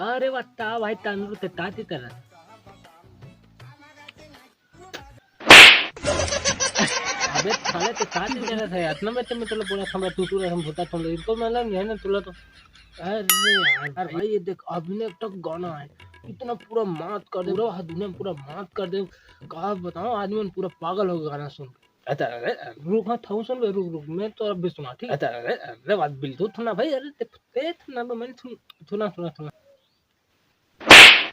अरे वाटता भाई तांदूळ ते ताती तर अबे साले ते ताती जरा था यार ना मैं तुला पूरा खंबा टूटू हम होता तुम तो मतलब है ना तुला तो अरे यार भाई ये देख अभिनय तक गाना है इतना पूरा मात कर दे पूरा दुनिया में पूरा मात कर दे कहा बताओ आदमी पूरा पागल हो गया गाना सुन के। अच्छा अरे रुक हाँ था सुन रुक रुक मैं तो अब भी सुना ठीक। अच्छा अरे बात बिल्कुल थोड़ा भाई अरे ते थोड़ा मैंने सुना सुना सुना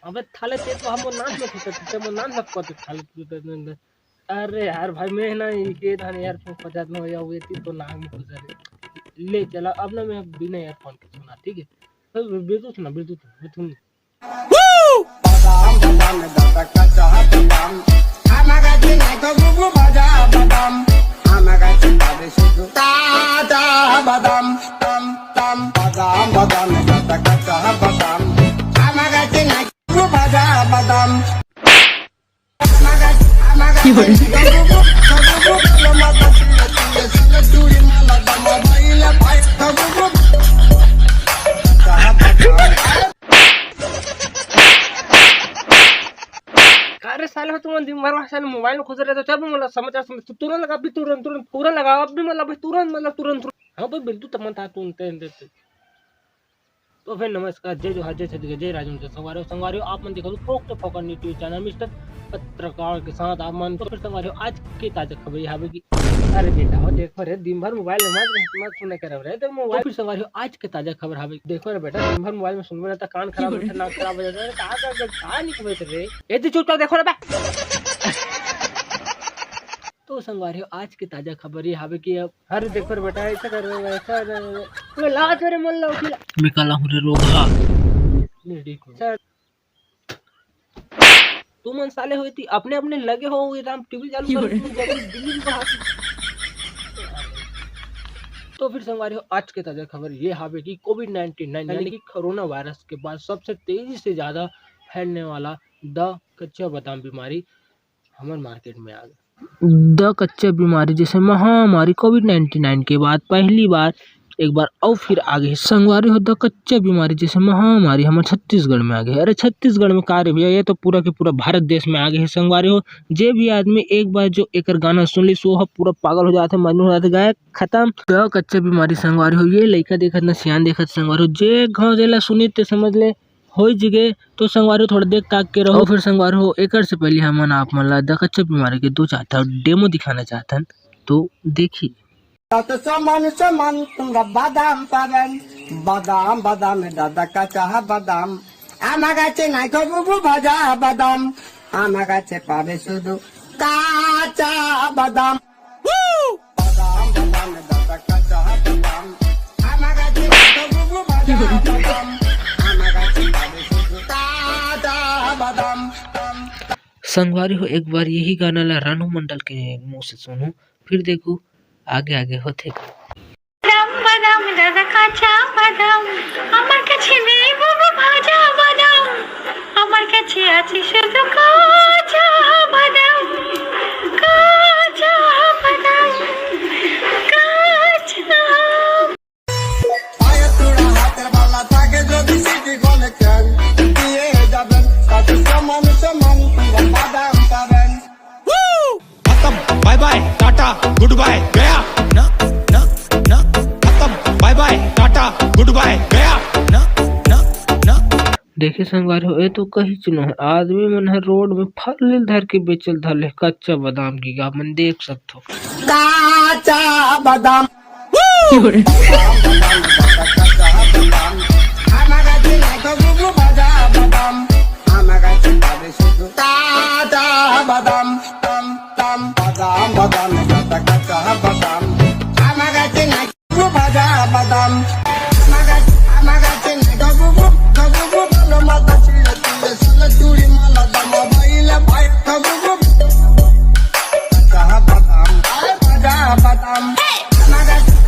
अबे थाले ते तो हम नाच में होते ते वो नाच में करते थाले। अरे यार भाई मैं ना ये था यार 50 में हो या हुए थी तो नाम में गुजर ले चला अब ना मैं बिना ईयरफोन के सुना ठीक है तो बिल्कुल सुना बिल्कुल सुन बादाम बादाम दादा का चाह बादाम हमारा दिन तो गुगु बाजा बादाम हमारा चिंता शुद्ध ताजा बादाम तम तम बादाम बादाम दादा का चाह बादाम हमारा दिन गुगु बाजा बादाम अरे साले तुम दिन भर साले मोबाइल में खुश रहते तब मतलब समाचार समझ तुरंत लगा भी तुरंत तुरंत पूरा लगा अब भी मतलब तुरंत तुरंत हाँ भाई बिल्कुल तमन्ना तुरंत। तो फिर नमस्कार जय जोहार जय छत्तीसगढ़ जय राजू संगवारियों आप मन देखो प्रोक्त फोकस न्यूज चैनल मिस्टर पत्रकार के साथ आप मन तो फिर संगवारियों आज की ताजा खबर यहाँ पे की अरे बेटा हो देखो रे दिन भर मोबाइल में मत सुने कर रहे तो मोबाइल फिर संगवारियों आज की ताजा खबर हावे देखो रे बेटा दिन भर मोबाइल में सुनबे रहता कान खराब हो नाक खराब हो जाता कहां नहीं खबर रे ए तो चुपचाप देखो रे बे। तो संगवारियों आज की ताजा खबर ये हावे कि अब हर देखो रे बेटा ऐसा कर रहे ऐसा मैं ला तेरे मन ला उठिला मैं काला हूं रे रोगा लेडी को सर तू मन साले हुई थी अपने अपने लगे हो ये राम टीवी चालू कर दिल्ली में तो फिर संगवारियों आज की ताजा खबर ये हावे कि कोविड-19 यानी कि कोरोना वायरस के बाद सबसे तेजी से ज्यादा फैलने वाला द कच्चा बादाम बीमारी हमारे मार्केट में आ गई। द कच्चा बीमारी जैसे महामारी कोविड-19 के बाद पहली बार एक बार और फिर आगे संगवारी हो द कच्चा बीमारी जैसे महामारी हमारे छत्तीसगढ़ में आ गए। अरे छत्तीसगढ़ में कार्य भैया ये तो पूरा के पूरा भारत देश में आ गए है। संगवारी हो जे भी आदमी एक बार जो एक गाना सुन ली सो पूरा पागल हो जाते मजनू हो जाते गायक खत्म। द कच्चा बीमारी संगवारी हो ये लड़का देखत ना सियान देखत संगवारी हो जे घाव देला सुनी ते समझ ले हो जगह तो संगवारी थोड़ा देख ताक के रहो। फिर संगवारी हो एक से पहले हमन आप मन ला द कच्चा बीमारी के दो चाहता डेमो दिखाना चाहता तो देखिए। समान समान तुमरा बादाम पावन बादाम बादाम दादा का चाह बादाम आमा गाचे नाइ खबु भाजा बादाम आमा गाचे पावे शुद्ध काचा बादाम बादाम बादाम दादा का चाह बादाम आमा गाचे नाइ खबु भाजा बादाम आमा गाचे पावे शुद्ध काचा बादाम। संगवारी हो एक बार यही गाना ला रानू मंडल के मुंह से सुनो फिर देखो आगे आगे होते बादाम बादाम दादा काचा बादाम আমার কাছে নেই বাবা ভাজা বাদাম আমার কাছে আছে শুধু কাঁচা বাদাম কাঁচা বাদাম কাঁচা আয়া তোরা হাতের বালা থাকে যদি সিটি গলে কেন দিয়ে যাবেন কত সমান সমান তোমরা বাদাম পাবেন। खत्म bye bye tata goodbye गया ना ना ना खत्म bye bye tata goodbye गया ना ना ना। देखे संगवारी हो ये तो कही चुनो है आदमी मन है रोड में फल धर के बेचल धले कच्चा बादाम की आप मन देख सकते हो काचा बादाम बादाम तम तम बादाम बादाम दादा का चाह बादाम हमारा दिन भाजा बादाम हमारा दिन गबु बोलो माता चिल्ला चूड़ी माला दम भाईला भाई गबु चाह बादाम भाजा बादाम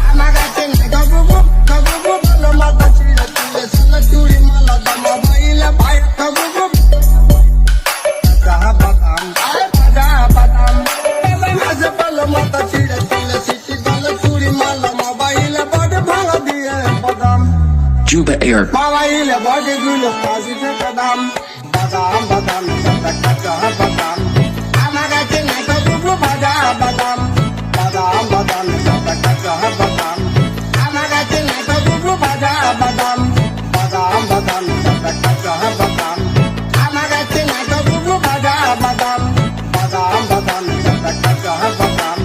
हमारा दिन गबु बोलो माता चिल्ला बॉडी गुलो काजू से बादाम बादाम बादाम दादा कच्चा बादाम हमारा चेन्नई को बुबू भाजा बादाम बादाम बादाम दादा कच्चा बादाम हमारा चेन्नई को बुबू भाजा बादाम बादाम बादाम दादा कच्चा बादाम हमारा चेन्नई को बुबू भाजा बादाम बादाम बादाम दादा कच्चा बादाम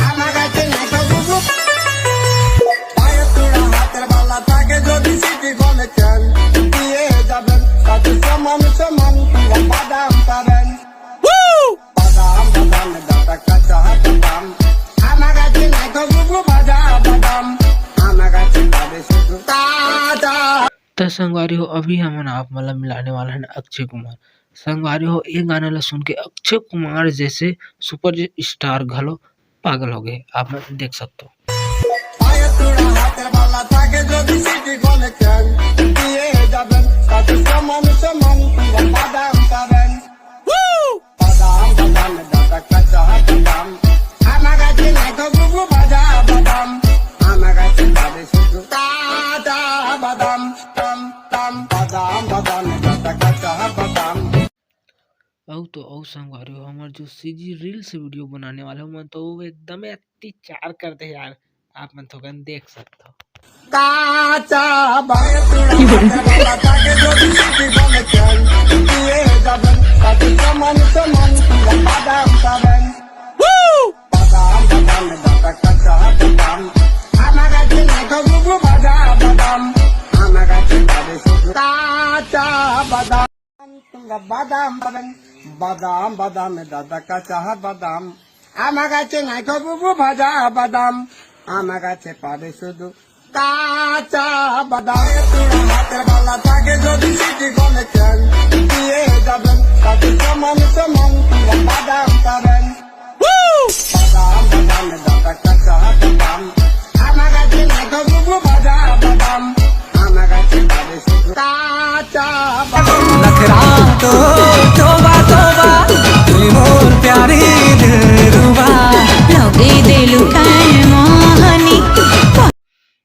हमारा चेन्नई को बुबू पाয়ে তোড়া হাতের বালা থাকে যদি সিটি গলে চান দিয়ে যাবেন সাথে সমান সমান পুরো বাদাম পাবেন বাদাম বাদাম দাদা কাঁচা বাদাম আমার কাছে নাই তো বুবু ভাজা বাদাম আমার কাছে পাবে শুধু তাজা। तो संगवारी हो अभी हम आप मतलब मिलाने वाला है अक्षय कुमार। संगवारी हो ये गाना ला सुन के अक्षय कुमार जैसे सुपर स्टार घलो पागल हो गए, आप देख सकते हो। পায়ে তোড়া হাতের বালা থাকে যদি সিটি গলে চান দিয়ে যাবেন সাথে সমান সমান পুরো বাদাম পাবেন বাদাম বাদাম দাদা কাঁচা বাদাম আমার কাছে নাই তো বুবু ভাজা বাদাম আমার কাছে পাবে শুধু তাজা বাদাম টাম টাম বাদাম বাদাম দাদা কাঁচা বাদাম। औ संगवारी हो हमारे जो सीजी रील्स वीडियो बनाने वाले हो मन तो वो एकदम अत्याचार करते हैं यार, आप मन तो देख सकते हो। কাঁচা পায়ে তোড়া হাতের বালা থাকে যদি সিটি গলে চান দিয়ে যাবেন সাথে সমান সমান পুরো বাদাম পাবেন বাদাম বাদাম দাদা কাঁচা বাদাম আমার কাছে নাই তো বুবু ভাজা বাদাম আমার কাছে পাবে শুধু কাঁচা বাদাম তোমরা বাদাম পাবেন বাদাম বাদাম দাদা কাঁচা বাদাম আমার কাছে নাই তো বুবু ভাজা বাদাম আমার কাছে পাবে শুধু কাঁচা বাদাম তোড়া হাতের বালা থাকে যদি সিটি গলে চান দিয়ে যাবেন সাথে সমান সমান পুরো বাদাম পাবেন বাদাম বাদাম দাদা কাঁচা বাদাম আমার কাছে নাই তো বুবু ভাজা বাদাম আমার কাছে পাবে শুধু কাঁচা বাদাম। नखरा तो तोबा तोबा तुई मोर प्यारी दिलरुबा लगे दिलु काहे मोहनी।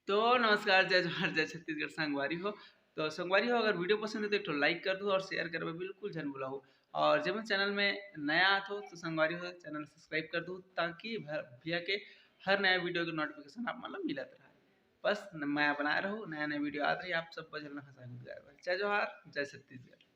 तो नमस्कार, जय जोहार, जय छत्तीसगढ़। संगवारी हो तो संगवारी हो अगर वीडियो पसंद है तो एक ठो लाइक कर दो और शेयर करवा बिल्कुल जन भूला हो। और जब मैं चैनल में नया आत हो तो संगवारी हो चैनल सब्सक्राइब कर दो ताकि भैया के हर नया वीडियो के नोटिफिकेशन आप मतलब मिलत रहे। बस मैं बना रहा हूँ, नया नया वीडियो आते रही, आप सब बजल ना फंसा। जय जोहार, जय छत्तीसगढ़।